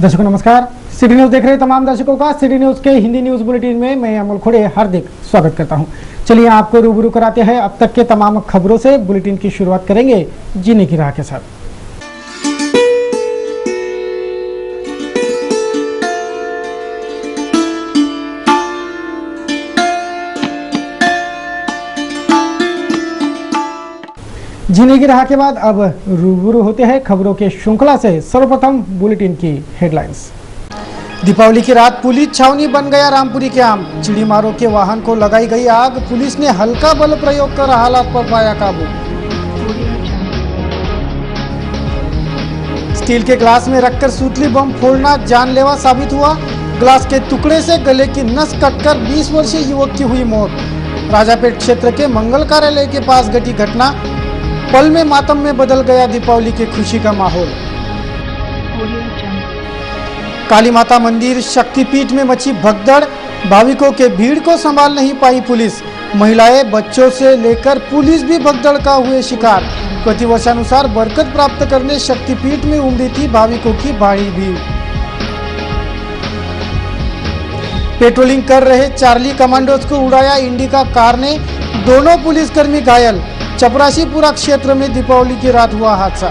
दर्शकों नमस्कार। City news देख रहे तमाम दर्शकों का सिटी न्यूज के हिंदी न्यूज बुलेटिन में मैं अमल खोड़े हार्दिक स्वागत करता हूं। चलिए आपको रूबरू कराते हैं अब तक के तमाम खबरों से। बुलेटिन की शुरुआत करेंगे जीने की राह के साथ। जीने की राह के बाद अब रूबरू होते हैं खबरों के श्रृंखला से। सर्वप्रथम बुलेटिन की हेडलाइंस। दीपावली की रात पुलिस छावनी बन गया रामपुरी कैंप। चिड़ीमारों के वाहन को लगाई गई आग। पुलिस ने हल्का बल प्रयोग कर हालात पर पाया काबू। स्टील के ग्लास में रखकर सूतली बम फोड़ना जानलेवा साबित हुआ। ग्लास के टुकड़े से गले की नस कटकर 20 वर्षीय युवक की हुई मौत। राजापेट क्षेत्र के मंगल कार्यालय के पास घटी घटना। पल में मातम में बदल गया दीपावली की खुशी का माहौल। काली माता मंदिर शक्तिपीठ में मची भगदड़। भाविकों के भीड़ को संभाल नहीं पाई पुलिस। महिलाएं बच्चों से लेकर पुलिस भी भगदड़ का हुए शिकार। प्रतिवर्षानुसार बरकत प्राप्त करने शक्तिपीठ में उमड़ी थी भाविकों की भारी भीड़। पेट्रोलिंग कर रहे चार्ली कमांडोज को उड़ाया इंडिका कार ने। दोनों पुलिसकर्मी घायल। चपरासीपुरा क्षेत्र में दीपावली की रात हुआ हादसा।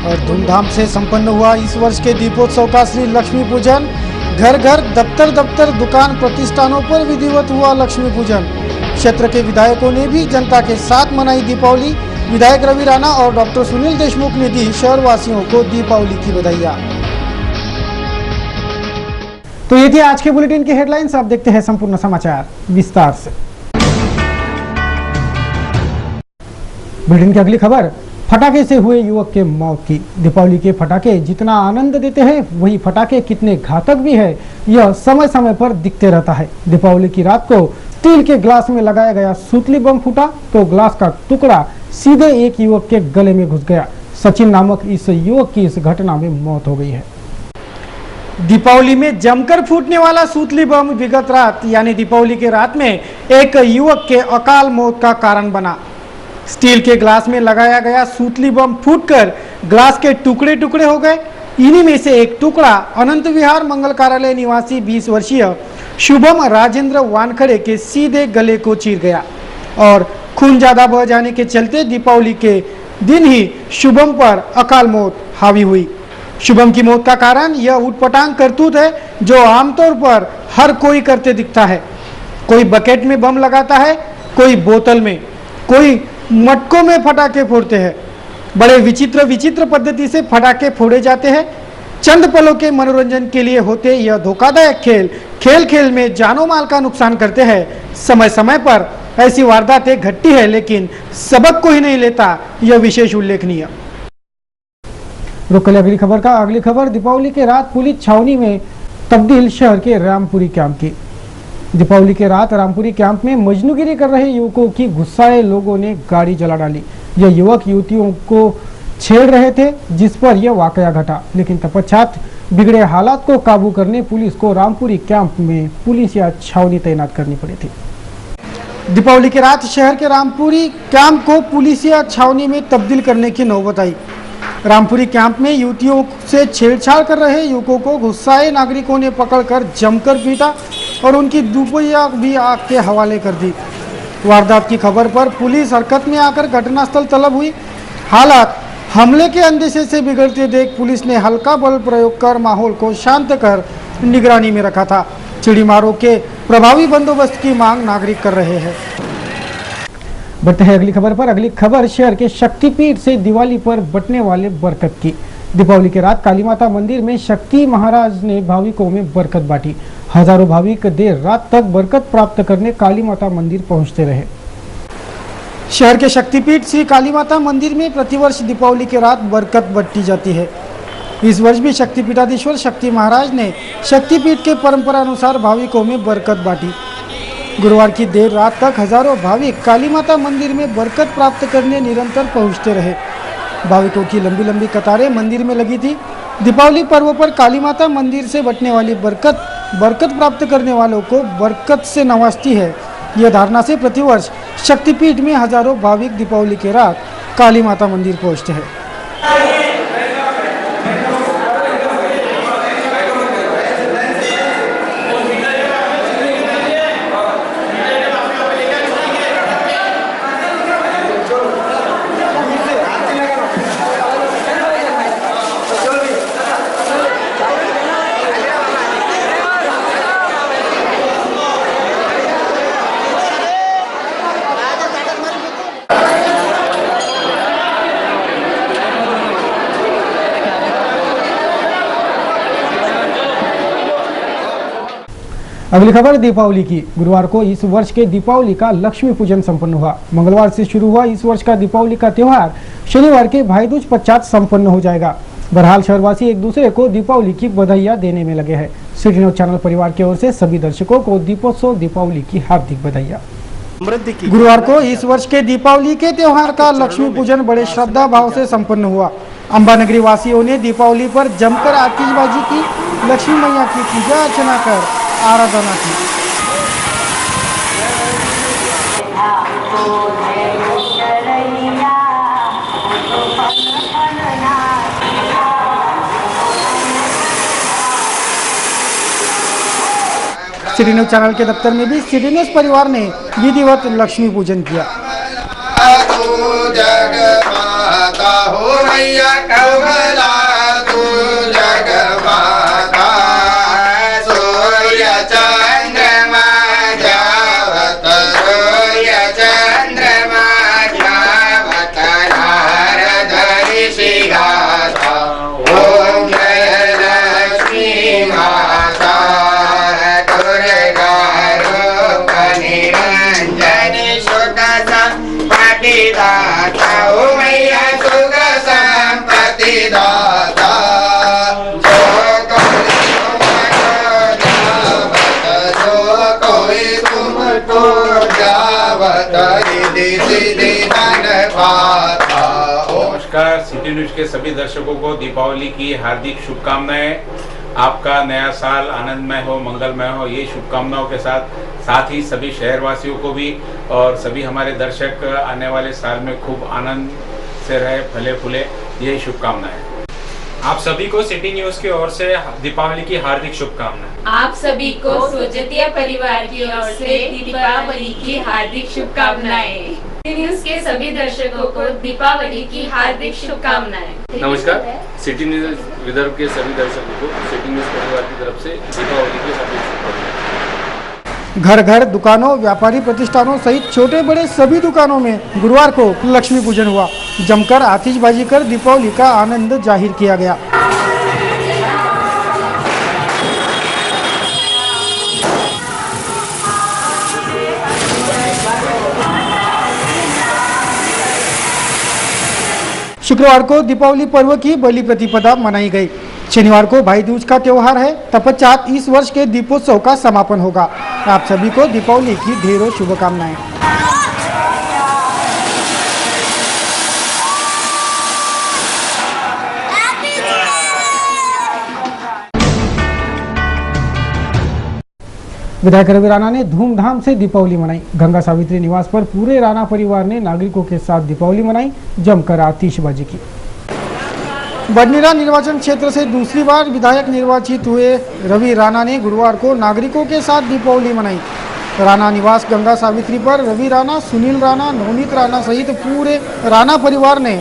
और धूमधाम से संपन्न हुआ इस वर्ष के दीपोत्सव का श्री लक्ष्मी पूजन। घर घर दफ्तर दफ्तर दुकान प्रतिष्ठानों पर विधिवत हुआ लक्ष्मी पूजन। क्षेत्र के विधायकों ने भी जनता के साथ मनाई दीपावली। विधायक रवि राणा और डॉक्टर सुनील देशमुख ने दी शहरवासियों को दीपावली की बधाइयां। तो ये थी आज के बुलेटिन की हेडलाइंस। अब देखते हैं संपूर्ण समाचार विस्तार से। बुलेटिन की अगली खबर, फटाके से हुए युवक के मौत की। दीपावली के फटाके जितना आनंद देते हैं वही फटाके कितने घातक भी है यह समय समय पर दिखते रहता है। दीपावली की रात को स्टील के ग्लास में लगाया गया सूतली बम फूटा तो ग्लास का टुकड़ा सीधे एक युवक के गले में घुस गया। सचिन नामक इस युवक की इस घटना में मौत हो गई है। दीपावली में जमकर फूटने वाला सूतली बम विगत रात यानी दीपावली की रात में एक युवक के अकाल मौत का कारण बना। स्टील के ग्लास में लगाया गया सूतली बम फूटकर ग्लास के टुकड़े टुकड़े हो गए। इन्हीं में से एक टुकड़ा अनंत विहार मंगल कार्यालय निवासी 20 वर्षीय शुभम राजेंद्र वानखड़े के सीधे गले को चीर गया और खून ज्यादा बह जाने के चलते दीपावली के दिन ही शुभम पर अकाल मौत हावी हुई। शुभम की मौत का कारण यह उटपटांग करतूत है जो आमतौर पर हर कोई करते दिखता है। कोई बकेट में बम लगाता है, कोई बोतल में, कोई मटकों में फटाके फोड़ते हैं। बड़े विचित्र विचित्र पद्धति से फटाके फोड़े जाते हैं। चंद पलों के मनोरंजन के लिए होते यह धोखादायक खेल खेल में जानो माल का नुकसान करते हैं। समय समय पर ऐसी वारदातें घटती है लेकिन सबक कोई नहीं लेता, यह विशेष उल्लेखनीय। रुकले अगली खबर का। अगली खबर, दीपावली के रात पुलिस छावनी में तब्दील शहर के रामपुरी कैंप की। दीपावली के रात रामपुरी कैंप में मजनूगिरी कर रहे युवकों की गुस्साए लोगों ने गाड़ी जला डाली। यह युवक युवतियों को छेड़ रहे थे जिस पर यह वाकया घटा, लेकिन तत्पश्चात बिगड़े हालात को काबू करने पुलिस को रामपुरी कैंप में पुलिस या छावनी तैनात करनी पड़ी थी। दीपावली की रात शहर के रामपुरी कैंप को पुलिस या छावनी में तब्दील करने की नौबत आई। रामपुरी कैंप में युवतियों से छेड़छाड़ कर रहे युवकों को गुस्साए नागरिकों ने पकड़कर जमकर पीटा और उनकी दुपहिया भी आग के हवाले कर दी। वारदात की खबर पर पुलिस हरकत में आकर घटनास्थल तलब हुई। हालात हमले के अंदेशे से बिगड़ते देख पुलिस ने हल्का बल प्रयोग कर माहौल को शांत कर निगरानी में रखा था। चिड़ीमारों के प्रभावी बंदोबस्त की मांग नागरिक कर रहे हैं। बढ़ते हैं अगली खबर पर। अगली खबर शहर के शक्तिपीठ से दिवाली पर बंटने वाले बरकत की। दीपावली की रात काली माता मंदिर में शक्ति महाराज ने भाविकों में बरकत बांटी। हजारों भाविक देर रात तक बरकत प्राप्त करने काली माता मंदिर पहुंचते रहे। शहर के शक्तिपीठ श्री काली माता मंदिर में प्रतिवर्ष दीपावली की रात बरकत बंटी जाती है। इस वर्ष भी शक्तिपीठाधीश्वर शक्ति महाराज ने शक्तिपीठ के परंपरा अनुसार भाविकों में बरकत बांटी। गुरुवार की देर रात तक हजारों भाविक काली माता मंदिर में बरकत प्राप्त करने निरंतर पहुंचते रहे। भाविकों की लंबी लंबी कतारें मंदिर में लगी थी। दीपावली पर्व पर काली माता मंदिर से बंटने वाली बरकत प्राप्त करने वालों को बरकत से नवाजती है। यह धारणा से प्रतिवर्ष शक्तिपीठ में हजारों भाविक दीपावली की रात काली माता मंदिर पहुंचते हैं। अगली खबर दीपावली की। गुरुवार को इस वर्ष के दीपावली का लक्ष्मी पूजन संपन्न हुआ। मंगलवार से शुरू हुआ इस वर्ष का दीपावली का त्योहार शनिवार के भाई दूज पश्चात संपन्न हो जाएगा। बहरहाल शहरवासी एक दूसरे को दीपावली की बधाइयां देने में लगे हैं। सिटी न्यूज चैनल परिवार की ओर से सभी दर्शकों को दीपोत्सव दीपावली की हार्दिक बधाइयां। गुरुवार को इस वर्ष के दीपावली के त्योहार का लक्ष्मी पूजन बड़े श्रद्धा भाव से संपन्न हुआ। अंबानगरी वासियों ने दीपावली पर जमकर आतिशबाजी की, लक्ष्मी मैया की पूजा अर्चना कर आराधना की। सिटी न्यूज चैनल के दफ्तर में भी सिटी न्यूज परिवार ने विधिवत लक्ष्मी पूजन किया। नमस्कार, सिटी न्यूज के सभी दर्शकों को दीपावली की हार्दिक शुभकामनाएं। आपका नया साल आनंदमय हो, मंगलमय हो, ये शुभकामनाओं के साथ ही सभी शहरवासियों को भी और सभी हमारे दर्शक आने वाले साल में खूब आनंद से रहे, फले फूले, यही शुभकामनाएं। आप सभी को सिटी न्यूज की ओर से दीपावली की हार्दिक शुभकामनाएं। आप सभी को सोजतिया परिवार की ओर से दीपावली की हार्दिक शुभकामनाएं। सिटी न्यूज के सभी दर्शकों को दीपावली की हार्दिक शुभकामनाएं। नमस्कार, सिटी न्यूज विदर्भ के सभी दर्शकों को सिटी न्यूज परिवार की तरफ से दीपावली की हार्दिक शुभकामनाएं। घर घर, दुकानों, व्यापारी प्रतिष्ठानों सहित छोटे बड़े सभी दुकानों में गुरुवार को लक्ष्मी पूजन हुआ। जमकर आतिशबाजी कर दीपावली का आनंद जाहिर किया गया। शुक्रवार को दीपावली पर्व की बलि प्रतिपदा मनाई गई। शनिवार को भाई दूज का त्योहार है। तत्पश्चात इस वर्ष के दीपोत्सव का समापन होगा। आप सभी को दीपावली की ढेरों शुभकामनाएं। विधायक रवि राणा ने धूमधाम से दीपावली मनाई। गंगा सावित्री निवास पर पूरे राणा परिवार ने नागरिकों के साथ दीपावली मनाई, जमकर आतिशबाजी की। बडनेरा निर्वाचन क्षेत्र से दूसरी बार विधायक निर्वाचित हुए रवि राणा ने गुरुवार को नागरिकों के साथ दीपावली मनाई। राणा निवास गंगा सावित्री पर रवि राणा, सुनील राणा, नवनीत राणा सहित पूरे राणा परिवार ने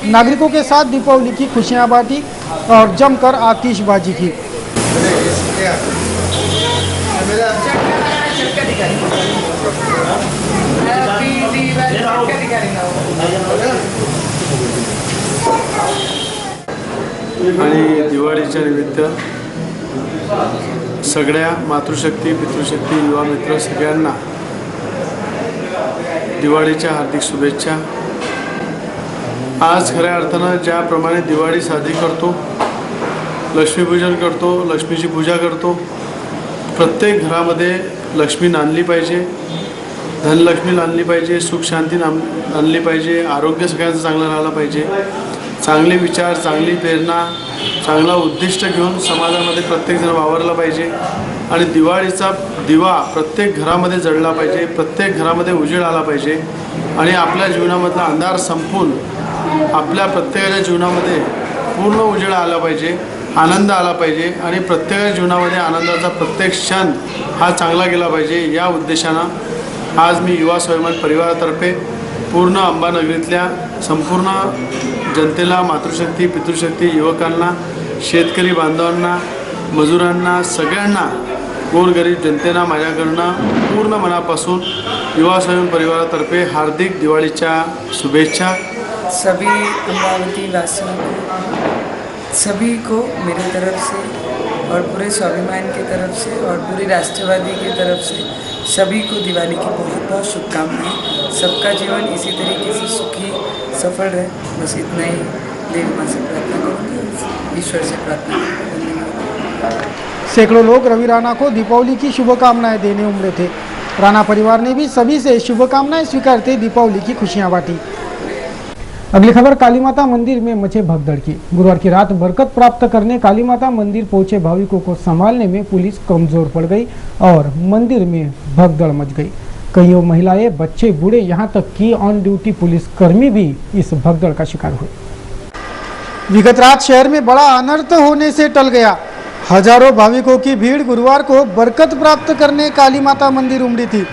नागरिकों के साथ दीपावली की खुशियां बांटी और जमकर आतिशबाजी की। आणि दिवाळीच्या निमित्त सगळ्या मातृशक्ती, पितृशक्ती, युवा मित्र सगळ्यांना दिवाळीच्या हार्दिक शुभेच्छा। आज खऱ्या अर्थानं ज्याप्रमाणे दिवाळी साजरी करतो, लक्ष्मीपूजन करतो, लक्ष्मीची पूजा करतो, प्रत्येक घरामध्ये लक्ष्मी नांदली पाहिजे, धनलक्ष्मी नांदली पाहिजे, सुख शांती नांदली पाहिजे, आरोग्य सगळ्यांचं चांगलं राहिलं पाहिजे, चांगले विचार, चांगली प्रेरणा, चांगला उद्दिष्ट घेऊन समाजामध्ये प्रत्येकजण वावरला पाहिजे आणि दिवाळीचा दिवा प्रत्येक घरामध्ये जळला पाहिजे, प्रत्येक घरामध्ये उजेड आला पाहिजे आणि आपल्या जीवनामधला अंधार संपून आपल्या प्रत्येकाच्या जीवनामध्ये पूर्ण उजेड आला पाहिजे, आनंद आला पाहिजे आणि प्रत्येकाच्या जीवनामध्ये आनंदाचा प्रत्येक क्षण हा चांगला गेला पाहिजे। या उद्देशानं आज मी युवा स्वाभिमान परिवारातर्फे पूर्ण अंबानगरीतल्या संपूर्ण जनतेला, मातृशक्ती, पितृशक्ती, युवकांना, शेतकरी बांधवांना, मजुरांना, सगळ्यांना, गोरगरीब जनतेला माझ्याकडनं पूर्ण मनापासून युवा स्वाभिमान परिवारातर्फे हार्दिक दिवाळीच्या शुभेच्छा। सभी अमरावती वासियों को सभी को मेरी तरफ से और पूरे स्वाभिमान की तरफ से और पूरी राष्ट्रवादी की तरफ से सभी को दिवाली की बहुत बहुत शुभकामनाएं। सबका जीवन इसी तरीके से सुखी सफल रहे, बस इतना ही देवी माँ से प्रार्थना करूँगी, ईश्वर से प्रार्थना करूँगी। सैकड़ों लोग रवि राणा को दीपावली की शुभकामनाएं देने उमड़े थे। राणा परिवार ने भी सभी से शुभकामनाएं स्वीकारते दीपावली की खुशियां बांटी। अगली खबर काली माता मंदिर में मचे भगदड़ की। गुरुवार की रात बरकत प्राप्त करने काली माता मंदिर पहुंचे भाविकों को संभालने में पुलिस कमजोर पड़ गई और मंदिर में भगदड़ मच गई। कईयों महिलाएं, बच्चे, बूढ़े, यहां तक कि ऑन ड्यूटी पुलिस कर्मी भी इस भगदड़ का शिकार हुए। विगत रात शहर में बड़ा अनर्थ होने से टल गया। हजारों भाविकों की भीड़ गुरुवार को बरकत प्राप्त करने काली माता मंदिर उमड़ी थी।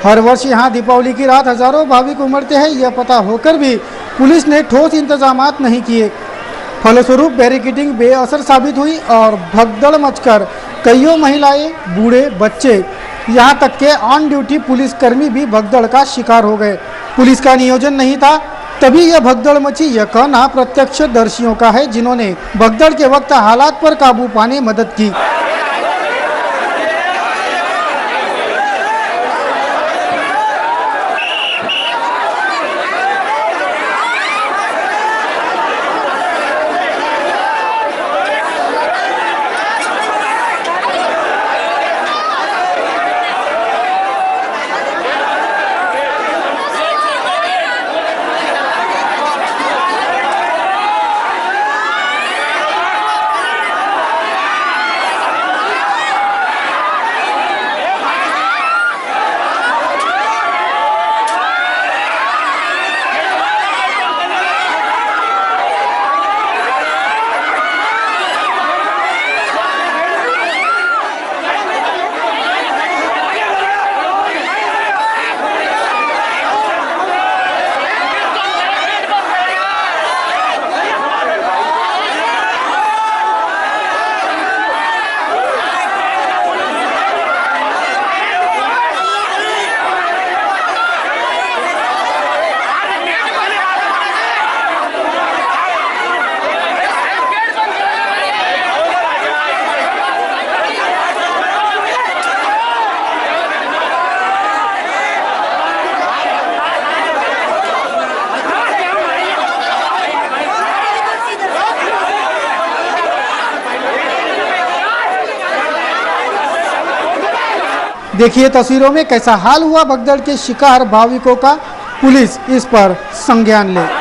हर वर्ष यहां दीपावली की रात हजारों भाविक उमड़ते हैं, यह पता होकर भी पुलिस ने ठोस इंतजामात नहीं किए। फलस्वरूप बैरिकेडिंग बेअसर साबित हुई और भगदड़ मचकर कईयों महिलाएं, बूढ़े, बच्चे, यहां तक के ऑन ड्यूटी पुलिसकर्मी भी भगदड़ का शिकार हो गए। पुलिस का नियोजन नहीं था, तभी यह भगदड़ मची। यह कहना प्रत्यक्षदर्शियों का है, जिन्होंने भगदड़ के वक्त हालात पर काबू पाने मदद की। देखिए तस्वीरों में कैसा हाल हुआ भगदड़ के शिकार भाविकों का। पुलिस इस पर संज्ञान ले।